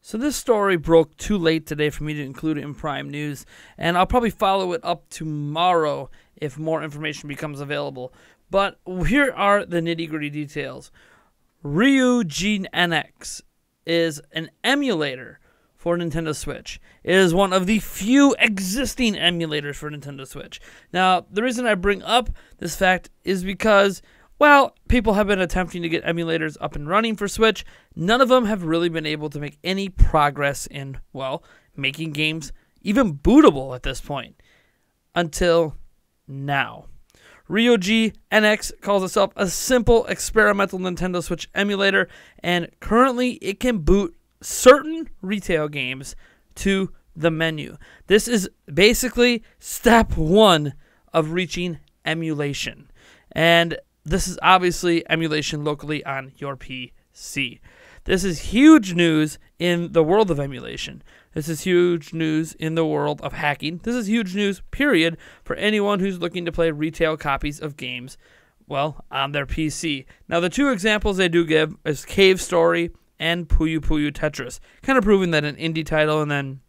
So this story broke too late today for me to include it in Prime News, and I'll probably follow it up tomorrow if more information becomes available. But here are the nitty-gritty details. Ryujinx is an emulator for Nintendo Switch. It is one of the few existing emulators for Nintendo Switch. Now, the reason I bring up this fact is because, well, people have been attempting to get emulators up and running for Switch. None of them have really been able to make any progress in, well, making games even bootable at this point. Until now. Ryujinx calls itself a simple experimental Nintendo Switch emulator, and currently it can boot certain retail games to the menu. This is basically step one of reaching emulation. And this is obviously emulation locally on your PC. This is huge news in the world of emulation. This is huge news in the world of hacking. This is huge news, period, for anyone who's looking to play retail copies of games, well, on their PC. Now, the two examples they do give is Cave Story and Puyo Puyo Tetris, kind of proving that an indie title and then,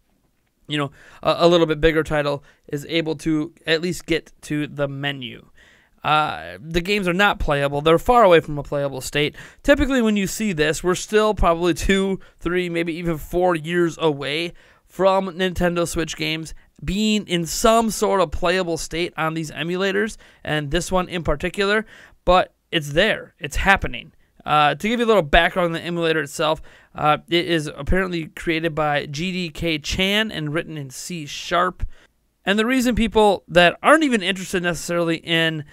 you know, a little bit bigger title is able to at least get to the menu. The games are not playable. They're far away from a playable state. Typically, when you see this, we're still probably 2, 3, maybe even 4 years away from Nintendo Switch games being in some sort of playable state on these emulators, and this one in particular, but it's there. It's happening. To give you a little background on the emulator itself, it is apparently created by GDK Chan and written in C#. And the reason people that aren't even interested necessarily in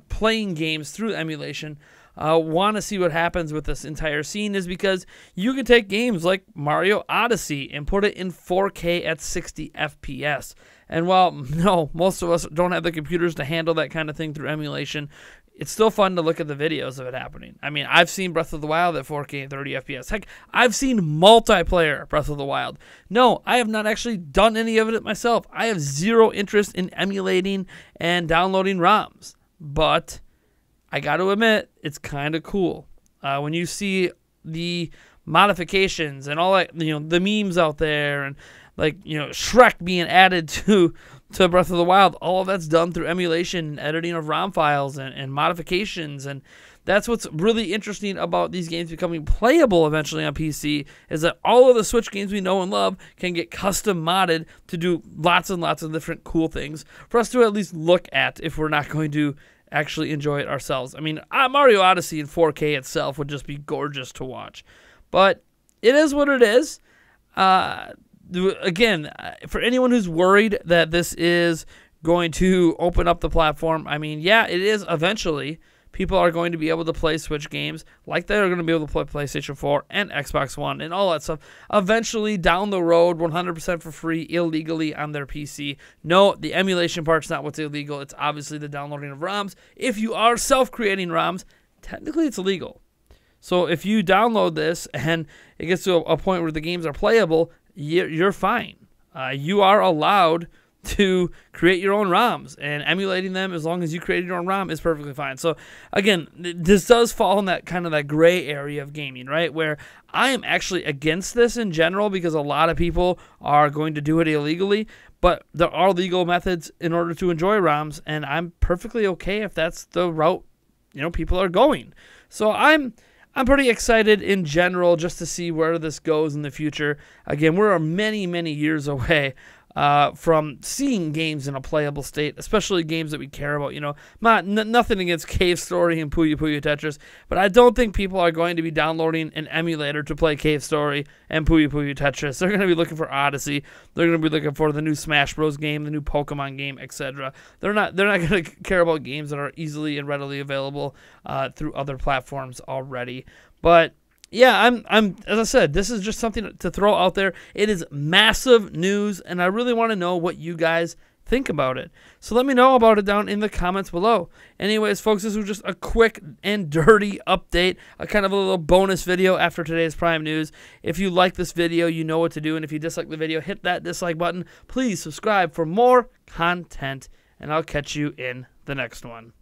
playing games through emulation want to see what happens with this entire scene is because you can take games like Mario Odyssey and put it in 4K at 60 FPS. And while, no, most of us don't have the computers to handle that kind of thing through emulation, it's still fun to look at the videos of it happening. I mean, I've seen Breath of the Wild at 4K and 30 FPS. Heck, I've seen multiplayer Breath of the Wild. No, I have not actually done any of it myself. I have zero interest in emulating and downloading ROMs. But I got to admit, it's kind of cool. When you see the modifications and all that, the memes out there and, Shrek being added to Breath of the Wild, all of that's done through emulation and editing of ROM files and modifications, and that's what's really interesting about these games becoming playable eventually on PC, is that all of the Switch games we know and love can get custom modded to do lots and lots of different cool things for us to at least look at if we're not going to actually enjoy it ourselves. I mean, Mario Odyssey in 4K itself would just be gorgeous to watch, but it is what it is. Again, for anyone who's worried that this is going to open up the platform, I mean, yeah, it is eventually. People are going to be able to play Switch games like they're going to be able to play PlayStation 4 and Xbox One and all that stuff eventually down the road 100% for free illegally on their PC. No, the emulation part's not what's illegal. It's obviously the downloading of ROMs. If you are self-creating ROMs, technically it's illegal. So if you download this and it gets to a point where the games are playable, you're fine. You are allowed to create your own ROMs, and emulating them as long as you created your own ROM is perfectly fine. So again, this does fall in that kind of that gray area of gaming, right? Where I am actually against this in general because a lot of people are going to do it illegally, but there are legal methods in order to enjoy ROMs, and I'm perfectly okay if that's the route people are going. So I'm pretty excited in general just to see where this goes in the future. Again, we're many, many years away from seeing games in a playable state, especially games that we care about. Nothing against Cave Story and Puyo Puyo Tetris, but I don't think people are going to be downloading an emulator to play Cave Story and Puyo Puyo Tetris. They're going to be looking for Odyssey. They're going to be looking for the new Smash Bros. Game, the new Pokemon game, etc. They're not going to care about games that are easily and readily available through other platforms already. But yeah, I'm as I said, this is just something to throw out there. It is massive news, and I really want to know what you guys think about it. So let me know about it down in the comments below. Anyways, folks, this was just a quick and dirty update, a kind of a little bonus video after today's Prime News. If you like this video, you know what to do, and if you dislike the video, hit that dislike button. Please subscribe for more content, and I'll catch you in the next one.